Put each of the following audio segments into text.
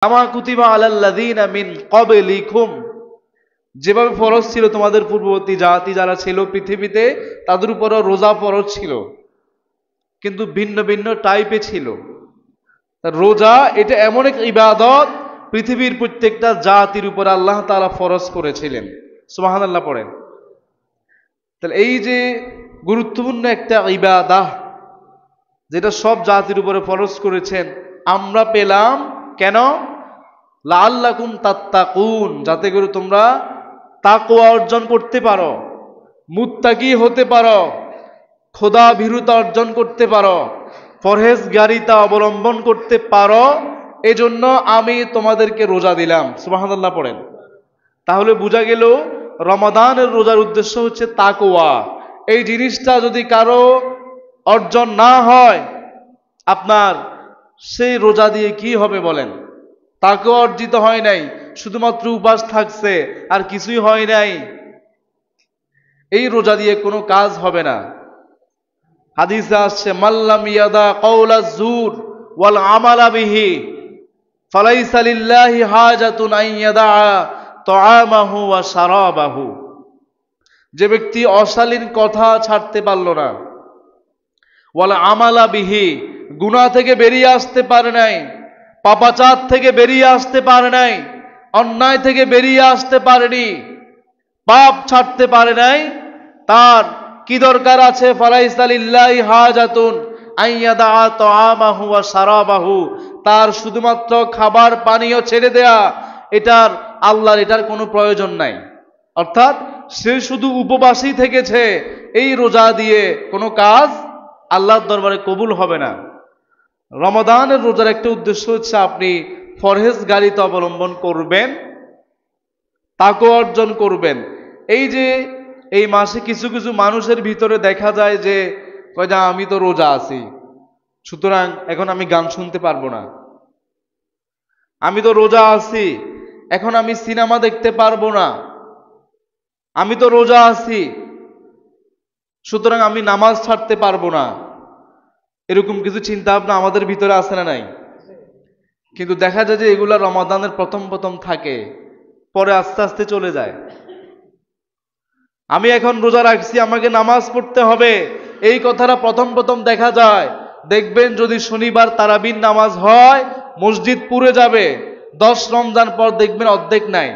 কামা কুতিবা আলাল্লাযীনা মিন ক্বাবলিকুম, যেভাবে ফরজ ছিল তোমাদের পূর্ববর্তী জাতি যারা ছিল পৃথিবীতে, তাদের উপরও রোজা ফরজ ছিল, কিন্তু ভিন্ন ভিন্ন টাইপে ছিল। রোজা এটা এমন এক ইবাদত পৃথিবীর প্রত্যেকটা জাতির উপর আল্লাহ তাআলা ফরজ করেছিলেন। সুবহানাল্লাহ পড়েন। তাহলে এই যে গুরুত্বপূর্ণ একটা ইবাদাহ যেটা সব জাতির উপরে ফরজ করেছেন, আমরা পেলাম কেন? লাআল্লাকুম তাত্তাকুন, যাতে করে তোমরা তাকওয়া অর্জন করতে পারো, মুত্তাকি হতে পারো, খোদা ভীরুতা অর্জন করতে পারো, পরহেজগারিতা অবলম্বন করতে পারো। এজন্য আমি তোমাদেরকে রোজা দিলাম। সুবহানাল্লাহ পড়েন। তাহলে বোঝা গেল রমাদানের রোজার উদ্দেশ্য হচ্ছে তাকওয়া। এই জিনিসটা যদি কারো অর্জন না হয়, আপনার সেই রোজা দিয়ে কি হবে বলেন? তাকওয়া অর্জিত হয় নাই, শুধুমাত্র উপাস থাকছে, আর কিছুই হয় নাই। এই রোজা দিয়ে কোনো কাজ হবে না। হাদিসে আসছে, মাল্লাম ইয়াদা কাওলা যুর ওয়াল আমালা বিহি ফালাইসা লিল্লাহি হাজাতুন আন ইয়াদা তাআমাহু ওয়া শারাবাহু। যে ব্যক্তি অশালীন কথা ছাড়তে পারল না, ওয়াল আমালা বিহি, গুনাহ থেকে বেরিয়ে আসতে পারে নাই, পাপাচার থেকে বেরিয়ে আসতে পারে নাই, অন্যায় থেকে বেরিয়ে আসতে পারেনি, পাপ ছাড়তে পারে নাই, তার কি দরকার আছে? ফালাইসা লিল্লাহি হাজাতুন আন ইয়াদা তাআমাহু ওয়া শারাবাহু, তার শুধুমাত্র খাবার পানীয় ছেড়ে দেয়া, এটার আল্লাহর এটার কোনো প্রয়োজন নাই। অর্থাৎ সে শুধু উপবাসী থেকেছে, এই রোজা দিয়ে কোনো কাজ আল্লাহর দরবারে কবুল হবে না। রমাদানের রোজার একটা উদ্দেশ্য হচ্ছে আপনি পরহেজগারিতা অবলম্বন করবেন, তাকওয়া অর্জন করবেন। এই যে এই মাসে কিছু কিছু মানুষের ভিতরে দেখা যায় যে কয় যে আমি তো রোজা আছি, সুতরাং এখন আমি গান শুনতে পারবো না, আমি তো রোজা আছি, এখন আমি সিনেমা দেখতে পারবো না, আমি তো রোজা আছি, সুতরাং আমি নামাজ ছাড়তে পারবো না। এরকম কিছু চিন্তা ভাবনা আমাদের ভিতরে আছে না নাই? কিন্তু দেখা যায় যে এগুলা রমাদানের প্রথম প্রথম থাকে, পরে আস্তে আস্তে চলে যায়। আমি এখন রোজা রাখছি, আমাকে নামাজ পড়তে হবে, এই কথাটা প্রথম প্রথম দেখা যায়। দেখবেন যদি শনিবার তারাবির নামাজ হয়, মসজিদ পুরে যাবে। 10 রমজান পর দেখবেন অর্ধেক নাই,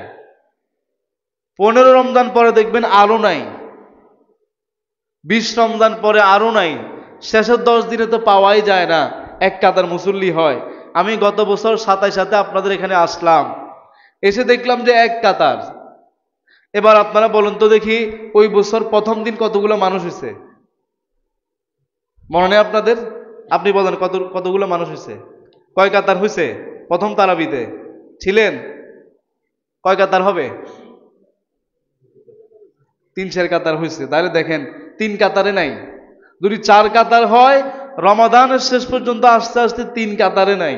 15 রমজান পরে দেখবেন আরো নাই, 20 রমজান পরে আরো নাই, শেষের 10 দিনে তো পাওয়াই যায় না, এক কাতার মুসল্লি হয়। আমি গত বছর 27 আপনাদের এখানে আসলাম, এসে দেখলাম যে এক কাতার। এবার আপনারা বলেন তো দেখি, ওই বছর প্রথম দিন কতগুলো মানুষ হয়েছে? মনে নেই আপনাদের? আপনি বলেন কতগুলো মানুষ হয়েছে? কয় কাতার হয়েছে? প্রথম তারাবিতে ছিলেন? কয় কাতার হবে? 3 কাতার হয়েছে। তাহলে দেখেন 3 কাতারে নাই। যদি 4 কাতার হয়, রমাদানের শেষ পর্যন্ত আস্তে আস্তে 3 কাতারে নাই।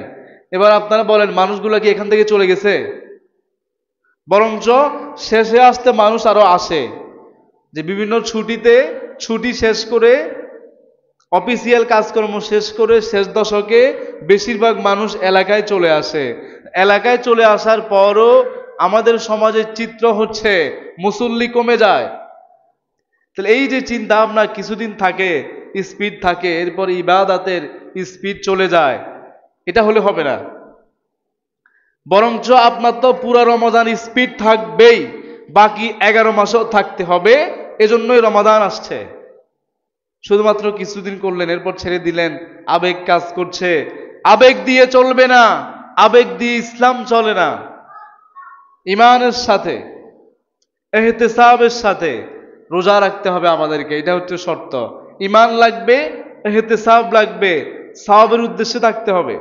এবার আপনারা বলেন মানুষগুলো কি এখান থেকে চলে গেছে? বরঞ্চ শেষে আসতে মানুষ আরো আসে, যে বিভিন্ন ছুটিতে ছুটি শেষ করে, অফিসিয়াল কাজকর্ম শেষ করে শেষ দশকে বেশিরভাগ মানুষ এলাকায় চলে আসে। এলাকায় চলে আসার পরও আমাদের সমাজের চিত্র হচ্ছে মুসল্লি কমে যায়। তাহলে এই যে চিন্তা ভাবনা কিছুদিন থাকে, স্পিড থাকে, এরপর ইবাদতের স্পিড চলে যায়, এটা হলে হবে না। বরঞ্চ আপনার তো পুরো রমাদান স্পিড থাকবেই, বাকি 11 মাসও থাকতে হবে। এজন্যই রমাদান আসছে। শুধুমাত্র কিছুদিন করলেন, এরপর ছেড়ে দিলেন, আবেগ কাজ করছে। আবেগ দিয়ে চলবে না, আবেগ দিয়ে ইসলাম চলে না। ইমানের সাথে, ইহতিসাবের সাথে রোজা রাখতে হবে আমাদেরকে, এটা হচ্ছে শর্ত। ইমান লাগবে, ইহতিসাব লাগবে, সওয়াবের উদ্দেশ্যে থাকতে হবে।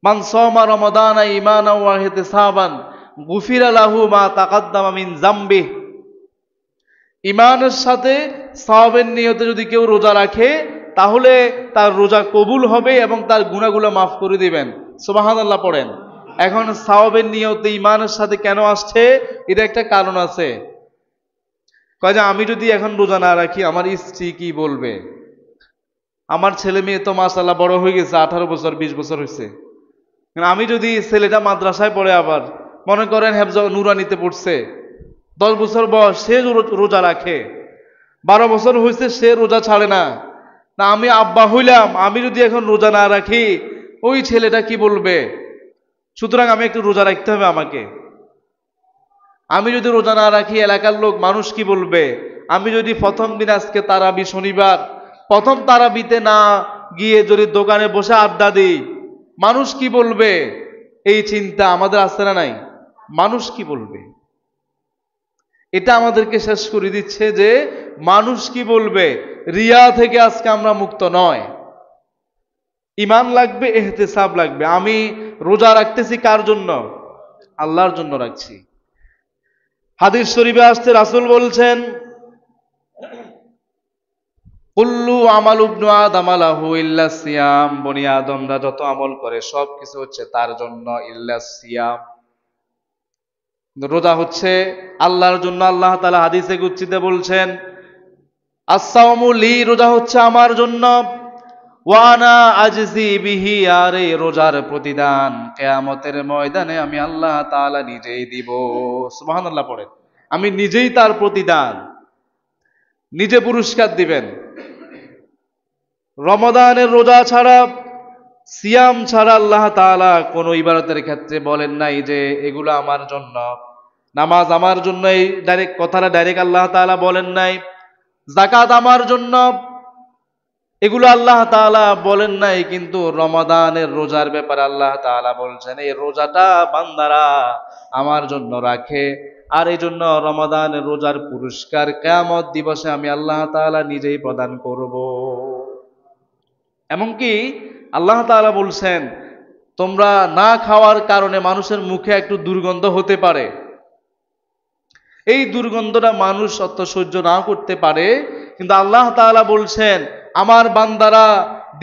মান সামা রমাদানা ঈমানান ওয়া ইহতিসাবান গুফিরা লাহু মা তাকাদ্দামা মিন যামবি। ইমানের সাথে সওয়াবের নিয়তে যদি কেউ রোজা রাখে, তাহলে তার রোজা কবুল হবে এবং তার গুনাহগুলো মাফ করে দিবেন। সুবহানাল্লাহ পড়েন। এখন সওয়াবের নিয়তে ইমানের সাথে কেন আসছে? এটা একটা কারণ আছে। কয় যে আমি যদি এখন রোজা না রাখি, আমার স্ত্রী কি বলবে? আমার ছেলে মেয়ে তো মাশাআল্লাহ বড় হয়ে গেছে, 18 বছর 20 বছর হয়েছে, আমি যদি ছেলেটা মাদ্রাসায় পড়ে, আবার মনে করেন হেফজা নুরানিতে পড়ছে, 10 বছর বয়স, সে রোজা রাখে, 12 বছর হয়েছে সে রোজা ছাড়ে না, না আমি আব্বা হইলাম, আমি যদি এখন রোজা না রাখি ওই ছেলেটা কি বলবে? সুতরাং আমি একটু রোজা রাখতে হবে আমাকে। আমি যদি রোজা না রাখি এলাকার লোক, মানুষ কি বলবে? আমি যদি প্রথম দিন, আজকে তারাবি শনিবার, প্রথম তারাবিতে না গিয়ে যদি দোকানে বসে আড্ডা দিই, মানুষ কি বলবে? এই চিন্তা আমাদের আছে না নাই? মানুষ কি বলবে? এটা আমাদেরকে শেষ করে দিচ্ছে যে মানুষ কি বলবে, রিয়া থেকে আজকে আমরা মুক্ত নয়। ঈমান লাগবে, ইহতিসাব লাগবে। আমি রোজা রাখতেছি কার জন্য? আল্লাহর জন্য রাখছি। হাদিস শরীফে আসছে, রাসূল বলছেন, কুল্লু আমাল ইবনু আদম লাহু ইল্লা সিয়াম, বনি আদমরা যত আমল করে সব কিছু হচ্ছে তার জন্য, ইল্লা সিয়াম, রোজা হচ্ছে আল্লাহর জন্য। আল্লাহ তাআলা হাদিসে কুদসিতে বলছেন, আস-সাওমু লি, রোজা হচ্ছে আমার জন্য, ওয়া আনা আজজি বিহি, আর এই রোজার প্রতিদান কিয়ামতের ময়দানে আমি আল্লাহ তাআলা নিজেই দিব। সুবহানাল্লাহ পড়েন। আমি নিজেই তার প্রতিদান, নিজে পুরস্কার দিবেন। রমাদানের রোজা ছাড়া, সিয়াম ছাড়া আল্লাহ তাআলা কোন ইবাদতের ক্ষেত্রে বলেন নাই যে এগুলো আমার জন্য। নামাজ আমার জন্য, এই ডাইরেক্ট কথাটা ডাইরেক্ট আল্লাহ তাআলা বলেন নাই। যাকাত আমার জন্য, এগুলো আল্লাহ তাআলা বলেন নাই। কিন্তু রমাদানের রোজার ব্যাপারে আল্লাহ তাআলা বলছেন, এই রোজাটা বান্দারা আমার জন্য রাখে, আর এই জন্য রমাদানের রোজার পুরস্কার কিয়ামত দিবসে আমি আল্লাহ তাআলা নিজেই প্রদান করব। এমনকি আল্লাহ তাআলা বলছেন, তোমরা না খাওয়ার কারণে মানুষের মুখে একটু দুর্গন্ধ হতে পারে, এই দুর্গন্ধটা মানুষ অত সহ্য না করতে পারে, কিন্তু আল্লাহ তাআলা বলছেন আমার বান্দারা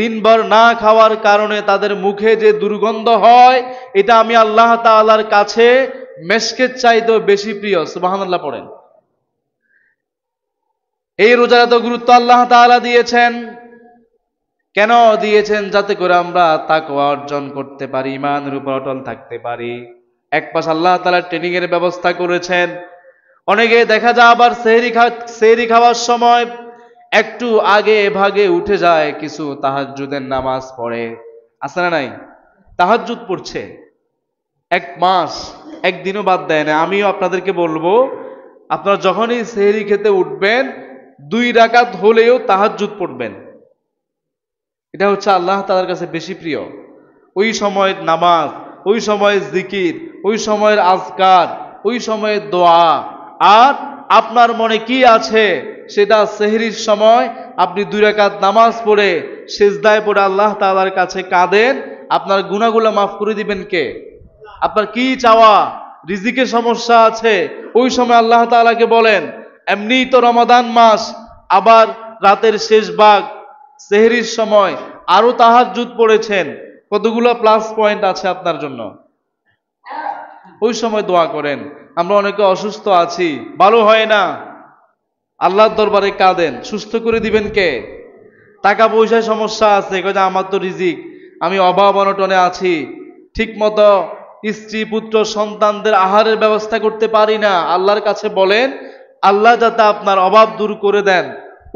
দিনভর না খাওয়ার কারণে তাদের মুখে যে দুর্গন্ধ হয়, এটা আমি আল্লাহ তাআলার কাছে মেশকের চাইতেও বেশি প্রিয়। সুবহানাল্লাহ পড়েন। এই রোজার এত গুরুত্ব আল্লাহ তাআলা দিয়েছেন। কেন দিয়েছেন? যাতে করে আমরা তাকওয়া অর্জন করতে পারি, ঈমানের উপর অটল থাকতে পারি। এক পাশ আল্লাহ তাআলা ট্রেনিং এর ব্যবস্থা করেছেন। অনেকে দেখা যায় আবার সেহরি খাওয়ার সময় একটু আগে ভাগে উঠে যায়, কিছু তাহাজ্জুদের নামাজ পড়ে, আছে না নাই? তাহাজ্জুদ পড়ছে 1 মাস, একদিনও বাদ দেয় না। আমিও আপনাদেরকে বলবো, আপনারা যখনই সেহরি খেতে উঠবেন 2 রাকাত হলেও তাহাজ্জুদ পড়বেন। এটা হচ্ছে আল্লাহ তাআলার কাছে বেশি প্রিয়। ওই সময়ের নামাজ, ওই সময়ের জিকির, ওই সময়ের আজকার, ওই সময়ের দোয়া, আর আপনার মনে কি আছে সেটা সেহরির সময় আপনি 2 রাকাত নামাজ পড়ে সিজদায় পড়ে আল্লাহ তাআলার কাছে কাঁদেন, আপনার গুনাহগুলো মাফ করে দিবেন কে? আপনার কি চাওয়া, রিজিকের সমস্যা আছে, ওই সময় আল্লাহ তাআলাকে বলেন। এমনিই তো রমাদান মাস, আবার রাতের শেষ ভাগ সেহরির সময় আরো তাহাজ্জুদ পড়েছেন, কতগুলো প্লাস পয়েন্ট আছে আপনার জন্য। ওই সময় দোয়া করেন। আমরা অনেকে অসুস্থ আছি, ভালো হয় না, আল্লাহর দরবারে কাঁদেন, সুস্থ করে দিবেন কে? টাকা পয়সায় সমস্যা আছে, কয় যে আমার তো রিজিক, আমি অভাব অনটনে আছি, ঠিক মতো স্ত্রী পুত্র সন্তানদের আহারের ব্যবস্থা করতে পারি না, আল্লাহর কাছে বলেন, আল্লাহ যাতে আপনার অভাব দূর করে দেন,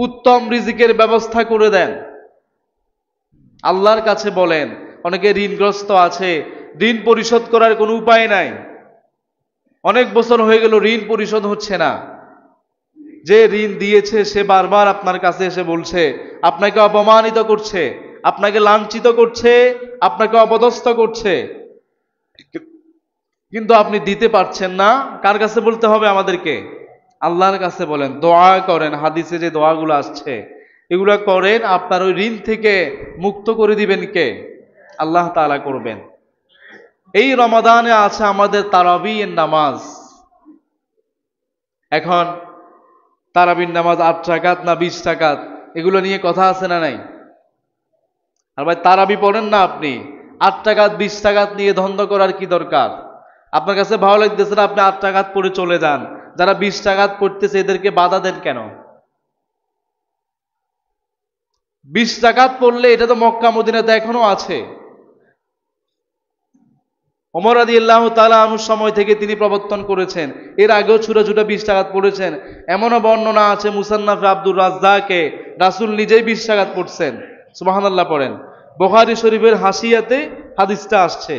উত্তম রিজিকের ব্যবস্থা করে দেন। আল্লাহর কাছে বলেন। অনেকে ঋণগ্রস্ত আছে, ঋণ পরিশোধ করার কোনো উপায় নাই, অনেক বছর হয়ে গেল ঋণ পরিশোধ হচ্ছে না। যে ঋণ দিয়েছে সে বারবার আপনার কাছে এসে বলছে, আপনাকে অপমানিত করছে, আপনাকে লাঞ্ছিত করছে, আপনাকে অপদস্থ করছে, কিন্তু আপনি দিতে পারছেন না। কার কাছে বলতে হবে আমাদেরকে? আল্লাহর কাছে বলেন, দোয়া করেন। হাদিসে যে দোয়াগুলো আসছে এগুলো করেন, আপনার ওই ঋণ থেকে মুক্ত করে দিবেন কে? আল্লাহ তাআলা করবেন। এই রমাদানে আছে আমাদের তারাবির নামাজ। এখন তারাবির নামাজ 8 রাকাত না 20 রাকাত, এগুলো নিয়ে কথা আছে না নাই? আর ভাই তারাবি পড়েন না আপনি, 8 রাকাত 20 রাকাত নিয়ে দ্বন্দ্ব করার কি দরকার? আপনার কাছে ভালো লাগতেছে না, আপনি 8 রাকাত পড়ে চলে যান। যারা 20 রাকাত পড়তেছে এদেরকে বাধা দেন কেন? 20 রাকাত পড়লে এটা তো মক্কা মদিনাতে এখনো আছে। ওমর রাদিয়াল্লাহু তাআলা আনহুর সময় থেকে তিনি প্রবর্তন করেছেন। এর আগেও ছোটা ছোটা 20 টাকাত পড়েছেন। এমনও বর্ণনা আছে মুসান্নাফে আব্দুর রাজ্জাকে রাসূল নিজেই 20 টাকাত পড়ছেন। সুবহানাল্লাহ পড়েন। বুখারী শরীফের হাসিয়াতে হাদিসটা আসছে।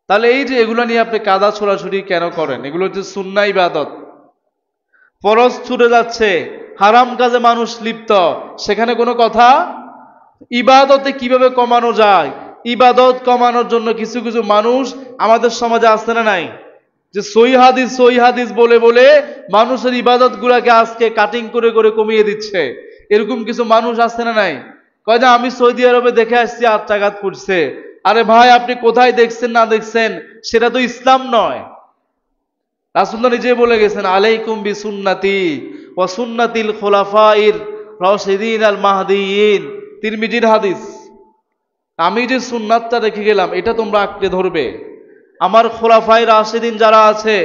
তাহলে এই যে এগুলো নিয়ে আপনি কাদা ছোড়াছুড়ি কেন করেন? এগুলো হচ্ছে সুন্নাহ ইবাদত। ফরজ ছুটে যাচ্ছে, হারাম কাজে মানুষ লিপ্ত, সেখানে কোনো কথা। ইবাদতে কিভাবে কমানো যায়? ইবাদত কমানোর জন্য কিছু কিছু মানুষ আমাদের সমাজে আছে না নাই? যে সহি হাদিস বলে বলে মানুষের ইবাদত গুলাকে আজকে কাটিং করে করে কমিয়ে দিচ্ছে। এরকম কিছু মানুষ আছে না নাই? কয় যে আমি সৌদি আরবে দেখে আসছি 8 টাকাত পড়ছে। আরে ভাই, আপনি কোথায় দেখছেন না দেখছেন সেটা তো ইসলাম নয়। রাসূলুল্লাহ নিজে বলে গেছেন, আলাইকুম বিসুন্নতি ওয়া সুন্নাতিল খুলাফাইর রাশিদিন আল মাহদিয়িন। তিরমিজির হাদিস। আমি যে সুন্নাতটা রেখে গেলাম এটা তোমরা আঁকড়ে ধরবে। আমার খোলাফায়ে রাশিদিন যারা আছে,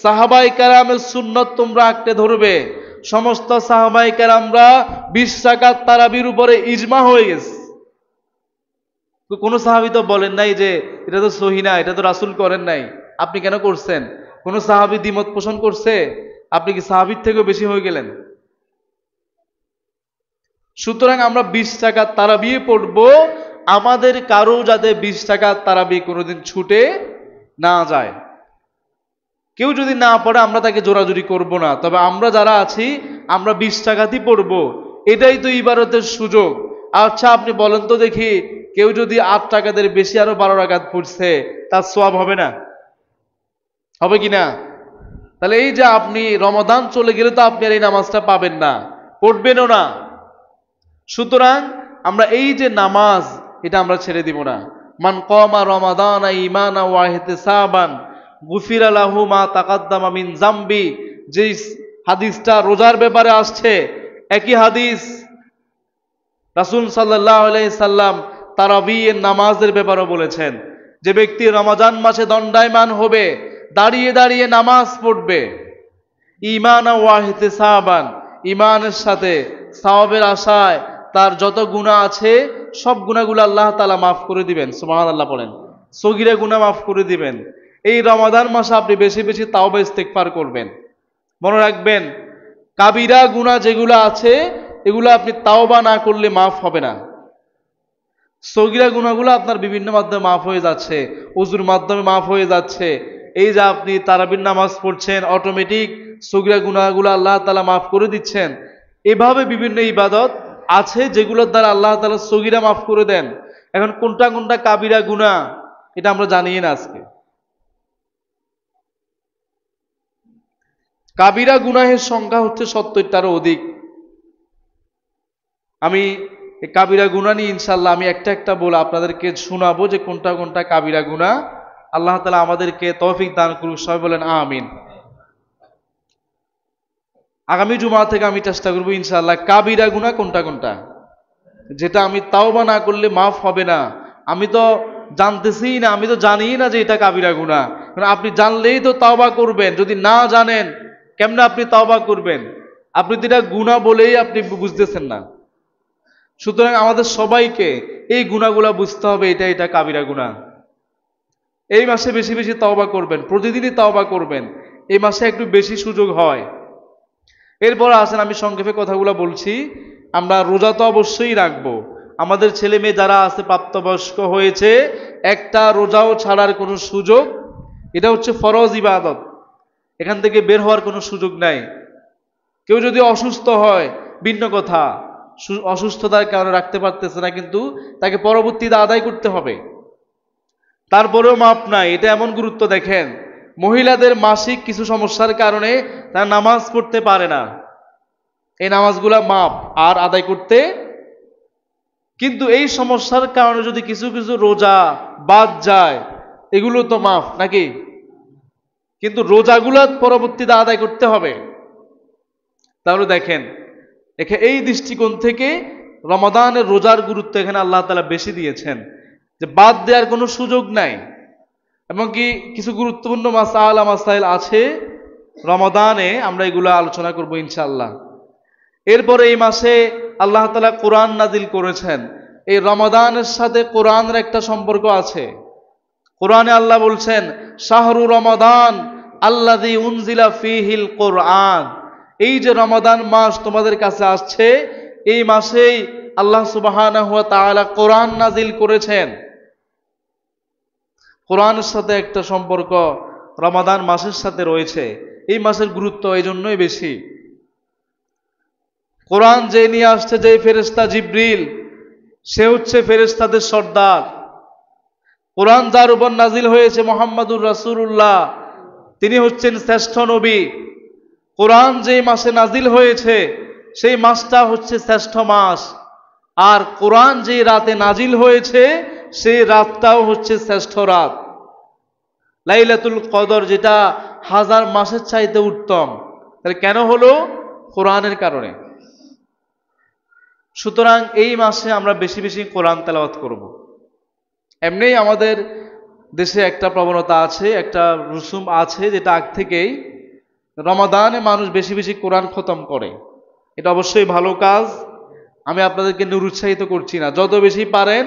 সাহাবায়ে কেরামের সুন্নত তোমরা আঁকড়ে ধরবে। সমস্ত সাহাবায়ে কেরামরা 20 রাকাত তারাবির উপরে ইজমা হয়ে গেছে। কোন সাহাবী তো বলেন নাই যে এটা তো সহিহ না, এটা তো রাসূল করেন নাই, আপনি কেন করছেন? কোন সাহাবী দ্বিমত পোষণ করছে? আপনি কি সাহাবীর থেকেও বেশি হয়ে গেলেন? সুতরাং আমরা 20 রাকাত তারাবি পড়বো। আমাদের কারো যাতে 20 রাকাত তারাবি কোনোদিন ছুটে না যায়। কেউ যদি না পড়ে আমরা তাকে জোরাজুরি করব না, তবে আমরা যারা আছি আমরা 20 রাকাতই পড়বো। এটাই তো ইবাদতের সুযোগ। আচ্ছা আপনি বলেন তো দেখি, কেউ যদি 8 রাকাতের বেশি আরো 12 রাকাত পড়ছে, তার সওয়াব হবে না? হবে কি না? তাহলে এই যে আপনি রমাদান চলে গেলে তো আপনি আর এই নামাজটা পাবেন না, পড়বেনও না। সুতরাং আমরা এই যে নামাজ, এটা আমরা ছেড়ে দিব না। মান কামা রমাদানা ঈমানা ওয়া ইহতিসাবান গুফিরা লাহু মা তাকাদ্দামা মিন যামবি। যে হাদিসটা রোজার ব্যাপারে আসছে, একই হাদিস রাসূল সাল্লাল্লাহু আলাইহি সাল্লাম তারাবির নামাজের ব্যাপারে বলেছেন। যে ব্যক্তি রমজান মাসে দণ্ডায়মান হবে, দাঁড়িয়ে দাঁড়িয়ে নামাজ পড়বে, ঈমানা ওয়া ইহতিসাবান, ঈমানের সাথে সওয়াবের আশায়, তার যত গুনাহ আছে সব গুনাহগুলো আল্লাহ তাআলা মাফ করে দিবেন। সুবহানাল্লাহ বলেন। সগীরা গুনাহ মাফ করে দিবেন। এই রমাদান মাসে আপনি বেশি বেশি তাওবা ইস্তেগফার করবেন। মনে রাখবেন, কাবিরা গুনাহ যেগুলো আছে এগুলো আপনি তাওবা না করলে মাফ হবে না। সগীরা গুনাহগুলো আপনার বিভিন্ন মাধ্যমে মাফ হয়ে যাচ্ছে, ওযুর মাধ্যমে মাফ হয়ে যাচ্ছে। এই যে আপনি তারাবির নামাজ পড়ছেন, অটোমেটিক সগীরা গুনাহগুলো আল্লাহ তাআলা মাফ করে দিচ্ছেন। এভাবে বিভিন্ন ইবাদত আছে যেগুলোর দ্বারা আল্লাহ তাআলা সগীরা মাফ করে দেন। এখন কোনটা কোনটা কাবিরা গুনাহ এটা আমরা জানিই না আজকে। কাবিরা গুনাহের সংখ্যা হচ্ছে 70টারও অধিক। আমি এই কাবিরা গুনাহ নিয়ে ইনশাআল্লাহ আমি একটা একটা বলে আপনাদেরকে শোনাবো যে কোনটা কোনটা কাবিরা গুনাহ। আল্লাহ তাআলা আমাদেরকে তৌফিক দান করুক। সবাই বলেন আমিন। আগামী জুমা থেকে আমি চেষ্টা করবো ইনশাআল্লাহ কাবিরা গুনাহ কোনটা কোনটা, যেটা আমি তাওবা না করলে মাফ হবে না। আমি তো জানতেছি না, আমি তো জানিই না যে এটা কাবিরা গুনাহ। আপনি জানলেই তো তাওবা করবেন, যদি না জানেন কেমনে আপনি তাওবা করবেন? আপনি তো এটা গুনাহ বলেই আপনি বুঝতেছেন না। সুতরাং আমাদের সবাইকে এই গুনাহগুলা বুঝতে হবে, এটা এটা কাবিরা গুনাহ। এই মাসে বেশি বেশি তাওবা করবেন, প্রতিদিনই তাওবা করবেন। এই মাসে একটু বেশি সুযোগ হয়। এরপর আসেন আমি সংক্ষেপে কথাগুলো বলছি। আমরা রোজা তো অবশ্যই রাখবো। আমাদের ছেলে মেয়ে যারা আছে প্রাপ্তবয়স্ক হয়েছে, একটা রোজাও ছাড়ার কোনো সুযোগ, এটা হচ্ছে ফরজ ইবাদত, এখান থেকে বের হওয়ার কোনো সুযোগ নাই। কেউ যদি অসুস্থ হয় ভিন্ন কথা, অসুস্থতার কারণে রাখতে পারতেছে না, কিন্তু তাকে পরবর্তীতে আদায় করতে হবে। তারপরেও মাপ নাই। এটা এমন গুরুত্ব দেখেন, মহিলাদের মাসিক কিছু সমস্যার কারণে তারা নামাজ পড়তে পারে না, এই নামাজগুলা মাপ আর আদায় করতে। কিন্তু এই সমস্যার কারণে যদি কিছু কিছু রোজা বাদ যায়, এগুলো তো মাফ নাকি? কিন্তু রোজাগুলো পরবর্তীতে আদায় করতে হবে। তাহলে দেখেন এই দৃষ্টিকোণ থেকে রমাদানের রোজার গুরুত্ব এখানে আল্লাহ তাআলা বেশি দিয়েছেন, যে বাদ দেওয়ার কোনো সুযোগ নাই। এবং কি কিছু গুরুত্বপূর্ণ মাসাইল আছে রমাদানে, আমরা এগুলো আলোচনা করব ইনশাআল্লাহ। এরপরে এই মাসে আল্লাহ তাআলা কোরআন নাজিল করেছেন। এই রমাদানের সাথে কোরআনের একটা সম্পর্ক আছে। কোরআনে আল্লাহ বলছেন শাহরু রমাদান আল্লাযী উনজিলা ফীহিল কোরআন, এই যে রমাদান মাস তোমাদের কাছে আসছে, এই মাসেই আল্লাহ সুবহানাহু ওয়া তাআলা কোরআন নাজিল করেছেন। কোরআনের সাথে একটা সম্পর্ক রমাদান মাসের সাথে রয়েছে। এই মাসের গুরুত্ব এই জন্যই বেশি। কোরআন যে নিয়ে আসছে, যে ফেরেশতা জিবরিল, সে হচ্ছে ফেরেশতাদের সর্দার। কোরআন যার উপর নাজিল হয়েছে মুহাম্মাদুর রাসূলুল্লাহ, তিনি হচ্ছেন শ্রেষ্ঠ নবী। কোরআন যে মাসে নাজিল হয়েছে সেই মাসটা হচ্ছে শ্রেষ্ঠ মাস, আর কোরআন যে রাতে নাজিল হয়েছে সেই রাতটাও হচ্ছে শ্রেষ্ঠ রাত, লাইলাতুল কদর, যেটা 1000 মাসের চাইতে উত্তম। তাহলে কেন হলো? কোরআনের কারণে। সুতরাং এই মাসে আমরা বেশি বেশি কোরআন তেলাওয়াত করব। এমনিই আমাদের দেশে একটা প্রবণতা আছে, একটা রসুম আছে, যেটা আগ থেকেই রমাদানে মানুষ বেশি বেশি কোরআন খতম করে। এটা অবশ্যই ভালো কাজ, আমি আপনাদেরকে নিরুৎসাহিত করছি না। যত বেশি পারেন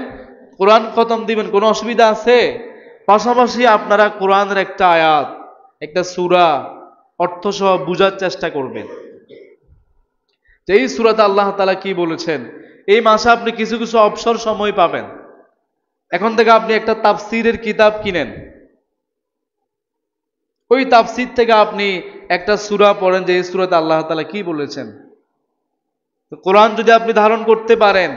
কোরআন খতম দিবেন, কোনো অসুবিধা আছে? পাশাপাশি আপনারা কোরআনের একটা আয়াত, একটা সূরা অর্থসহ বুঝার চেষ্টা করবেন যে এই সূরাতে আল্লাহ তাআলা কি বলেছেন। এই মাসে আপনি কিছু কিছু অবসর সময় পাবেন। এখন থেকে আপনি একটা তাফসীরের কিতাব কিনেন, ওই তাফসীর থেকে আপনি একটা সূরা পড়েন যে এই সূরাতে আল্লাহ তাআলা কি বলেছেন। কোরআন যদি আপনি ধারণ করতে পারেন,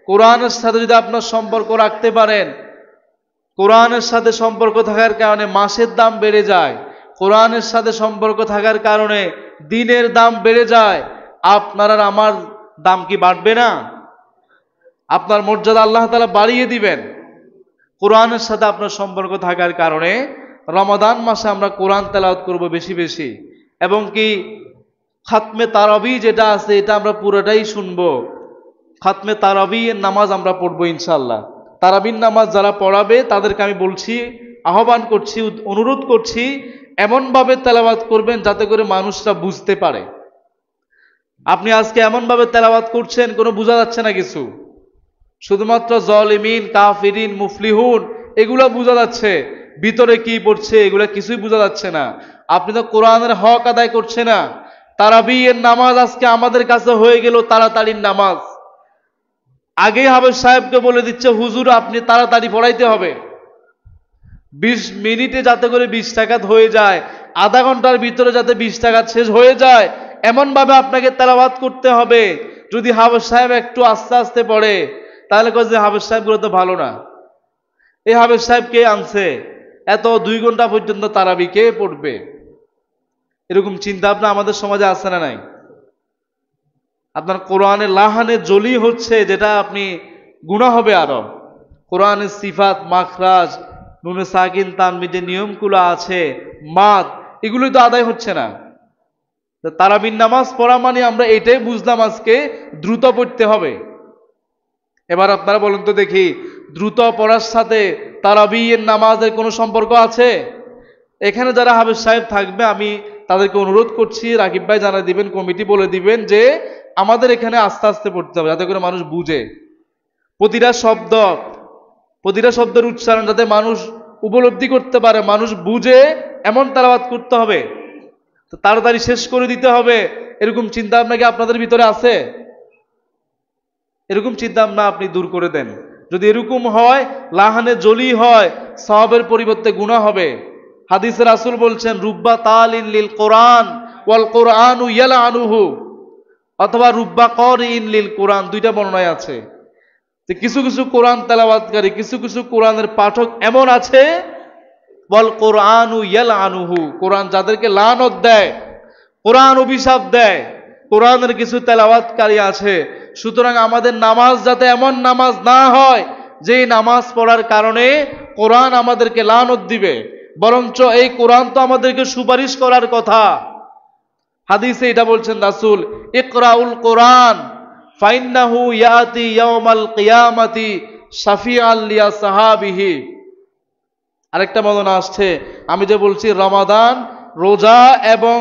কোরআনের সাথে যদি আপনার সম্পর্ক রাখতে পারেন, কোরআনের সাথে সম্পর্ক থাকার কারণে মাসের দাম বেড়ে যায়, কোরআনের সাথে সম্পর্ক থাকার কারণে দিনের দাম বেড়ে যায়, আপনার আর আমার দাম কি বাড়বে না? আপনার মর্যাদা আল্লাহ তাআলা বাড়িয়ে দিবেন। কোরআনের সাথে আপনার সম্পর্ক থাকার কারণে রমাদান মাসে আমরা কোরআন তেলাওয়াত করব বেশি বেশি, এবং কি খাতমে তারাবি যেটা আছে এটা আমরা পুরোটাই শুনবো। খাতমে তারাবির নামাজ আমরা পড়বো ইনশাআল্লাহ। তারাবির নামাজ যারা পড়াবে তাদেরকে আমি বলছি, আহ্বান করছি, অনুরোধ করছি, এমনভাবে তেলাওয়াত করবেন যাতে করে মানুষরা বুঝতে পারে। আপনি আজকে এমনভাবে তেলাওয়াত করছেন কোনো বোঝা যাচ্ছে না কিছু, শুধুমাত্র জালিমিন, কাফিরিন, মুফলিহুন এগুলো বোঝা যাচ্ছে, ভিতরে কি পড়ছে এগুলো কিছুই বোঝা যাচ্ছে না। আপনি তো কোরআনের হক আদায় করছে না। তারাবির নামাজ আজকে আমাদের কাছে হয়ে গেল তাড়াতাড়ির নামাজ। আগেই হাফেজ সাহেবকে বলে দিচ্ছে হুজুর আপনি তাড়াতাড়ি পড়াইতে হবে, 20 মিনিটে যাতে করে 20 টাকাত হয়ে যায়, আধা ঘন্টার ভিতরে যাতে 20 টাকাত শেষ হয়ে যায়, এমন ভাবে আপনাকে তেলাওয়াত করতে হবে। যদি হাফেজ সাহেব একটু আস্তে আস্তে পড়ে তাহলে কয় যে হাফেজ সাহেবগুলো তো ভালো না, এই হাফেজ সাহেব কে আনছে, এত 2 ঘন্টা পর্যন্ত তারাবি কে পড়বে? এরকম চিন্তা ভাবনা আমাদের সমাজে আছে না নাই? আপনার কোরআনের লাহানে জলি হচ্ছে, যেটা আপনি গুনাহ হবে আরো। কোরআনের সিফাত, মাখরাজ, নুনে সাকিন, তানবির যে নিয়মগুলো আছে, মাদ, এগুলোই তো আদায় হচ্ছে না। তারাবির নামাজ পড়া মানে আমরা এটাই বুঝলাম আজকে দ্রুত পড়তে হবে। এবার আপনারা বলুন তো দেখি, দ্রুত পড়ার সাথে তারাবির নামাজের কোনো সম্পর্ক আছে? এখানে যারা হাফেজ সাহেব থাকবে আমি তাদেরকে অনুরোধ করছি, রাকিব ভাই জানা দিবেন, কমিটি বলে দিবেন যে আমাদের এখানে আস্তে আস্তে পড়তে হবে যাতে করে মানুষ বুঝে। প্রতিটা শব্দের উচ্চারণ যাতে মানুষ উপলব্ধি করতে পারে, মানুষ বুঝে, এমন তেলাওয়াত করতে হবে। তো তাড়াতাড়ি শেষ করে দিতে হবে, এরকম চিন্তা ভাবনা কি আপনাদের ভিতরে আছে? এরকম চিন্তা ভাবনা আপনি দূর করে দেন। যদি এরকম হয়, লাহানে জলি হয়, সওয়াবের পরিবর্তে গুনাহ হবে। হাদিসে রাসূল বলছেন রুব্বা তালিন লিল কোরআন ওয়াল কোরআনু ইয়ালআনুহু, অথবা রুব্বা কারিন লিল কোরআন, দুইটা বর্ণনায় আছে যে কিছু কিছু কোরআন তেলাওয়াতকারী, কিছু কিছু কোরআনের পাঠক এমন আছে, ওয়াল কোরআনু ইয়ালআনুহু, কোরআন যাদেরকে লানত দেয়, কোরআন অভিশাপ দেয়, কোরআনের কিছু তেলাওয়াতকারী আছে। সুতরাং আমাদের নামাজ যাতে এমন নামাজ না হয় যে নামাজ পড়ার কারণে কোরআন আমাদেরকে লানত দিবে, বরঞ্চ এই কোরআন তো আমাদেরকে সুপারিশ করার কথা। হাদিসে এটা বলছেন রাসূল, ইকরাউল কোরআন ফাইন্নাহু ইয়াতি ইয়াউমাল কিয়ামাতি শাফিআল লিয়াসহাবিহি। আরেকটা বর্ণনা আসছে, আমি যে বলছি রমাদান, রোজা এবং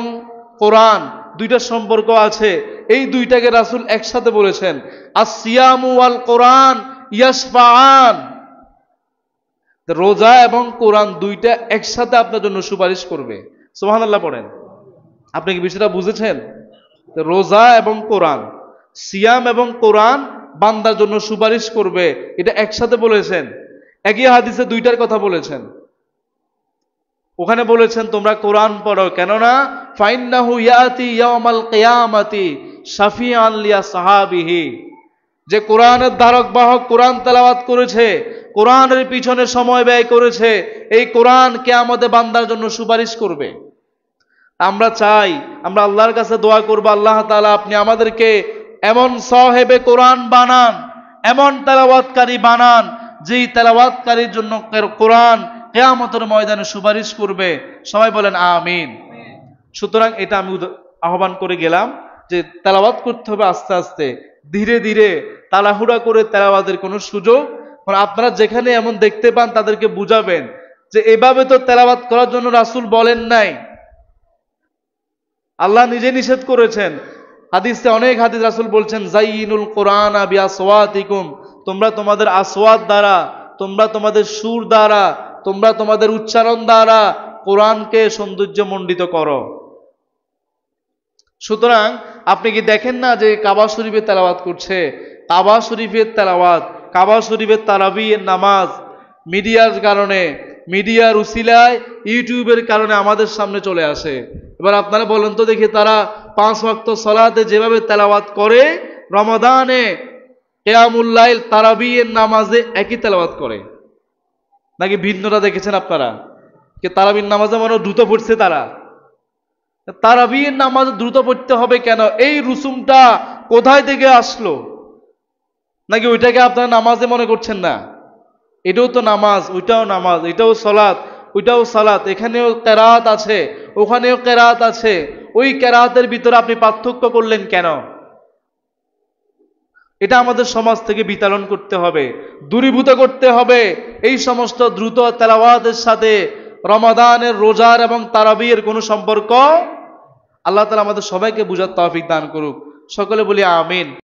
কোরআন দুইটার সম্পর্ক আছে, এই দুইটাকে রাসূল একসাথে বলেছেন, আসসিয়ামু ওয়াল কোরআন ইয়াশফাআন। তো রোজা এবং কোরআন দুইটা একসাথে আপনার জন্য সুপারিশ করবে। সুবহানাল্লাহ পড়েন। আপনি কি বিষয়টা বুঝেছেন? তো রোজা এবং কোরআন, সিয়াম এবং কোরআন বান্দার জন্য সুপারিশ করবে, এটা একসাথে বলেছেন। একই হাদিসে দুইটার কথা বলেছেন। ওখানে বলেছেন তোমরা কোরআন পড়ো, কেননা ফাইন্নাহু ইয়াতি ইয়াউমাল কিয়ামাতি শাফিআন লিয়া সাহাবিহি, যে কোরআনের ধারক বাহক কোরআন তেলাওয়াত করেছে, কোরআনের পিছনে সময় ব্যয় করেছে, এই কোরআন কিয়ামতে বান্দার জন্য সুপারিশ করবে। আমরা চাই, আমরা আল্লাহর কাছে দোয়া করব, আল্লাহ তাআলা আপনি আমাদেরকে এমন সাহেবে কোরআন বানান, এমন তেলাওয়াতকারী বানান, যেই তেলাওয়াতকারীর জন্য কোরআন কিয়ামতের ময়দানে সুপারিশ করবে। সবাই বলেন আমিন। সুতরাং এটা আমি আহ্বান করে গেলাম যে তেলাওয়াত করতে হবে আস্তে আস্তে, ধীরে ধীরে, তাড়াহুড়া করে তেলাওয়াতের কোনো সুযোগ। আপনারা যেখানে এমন দেখতে পান তাদেরকে বুঝাবেন যে এভাবে তো তেলাওয়াত করার জন্য রাসূল বলেন নাই, আল্লাহ নিজে নিষেধ করেছেন। হাদিসে অনেক হাদিস রাসূল বলছেন জাইয়িনুল কোরআন বিআসওয়াতিকুম, তোমরা তোমাদের আসওয়াত দ্বারা, তোমরা তোমাদের সুর দ্বারা, তোমরা তোমাদের উচ্চারণ দ্বারা কোরআনকে সৌন্দর্যমণ্ডিত করো। সুতরাং আপনি কি দেখেন না যে কাবা শরীফে তেলাওয়াত করছে, কাবা শরীফের তেলাওয়াত, কাবা শরীফের তারাবির নামাজ মিডিয়ার কারণে, মিডিয়ার উসিলায়, ইউটিউবের কারণে আমাদের সামনে চলে আসে। এবার আপনারা বলেন তো দেখি, তারা 5 ওয়াক্ত সালাতে যেভাবে তেলাওয়াত করে, রমাদানে কিয়ামুল লাইল তারাবির নামাজে একই তেলাওয়াত করে নাকি ভিন্নটা দেখেছেন আপনারা? কি তারাবির নামাজে মনে দ্রুত পড়ছে তারা? তারাবির নামাজ দ্রুত পড়তে হবে কেন? এই রুসুমটা কোথায় থেকে আসলো? নাকি ওইটাকে আপনারা নামাজে মনে করছেন না? এটাও তো নামাজ, ওইটাও নামাজ, এটাও সালাত, ওইটাও সালাত, এখানেও কেরাত আছে, ওখানেও কেরাত আছে, ওই কেরাতের ভিতরে আপনি পার্থক্য করলেন কেন? এটা আমাদের সমাজ থেকে বিতাড়ন করতে হবে, দূরীভূত করতে হবে। এই সমস্ত দ্রুত তেলাওয়াতের সাথে রমাদানের রোজার এবং তারাবির কোনো সম্পর্ক। আল্লাহ তাআলা আমাদের সবাইকে বুঝার তৌফিক দান করুক। সকলে বলি আমিন।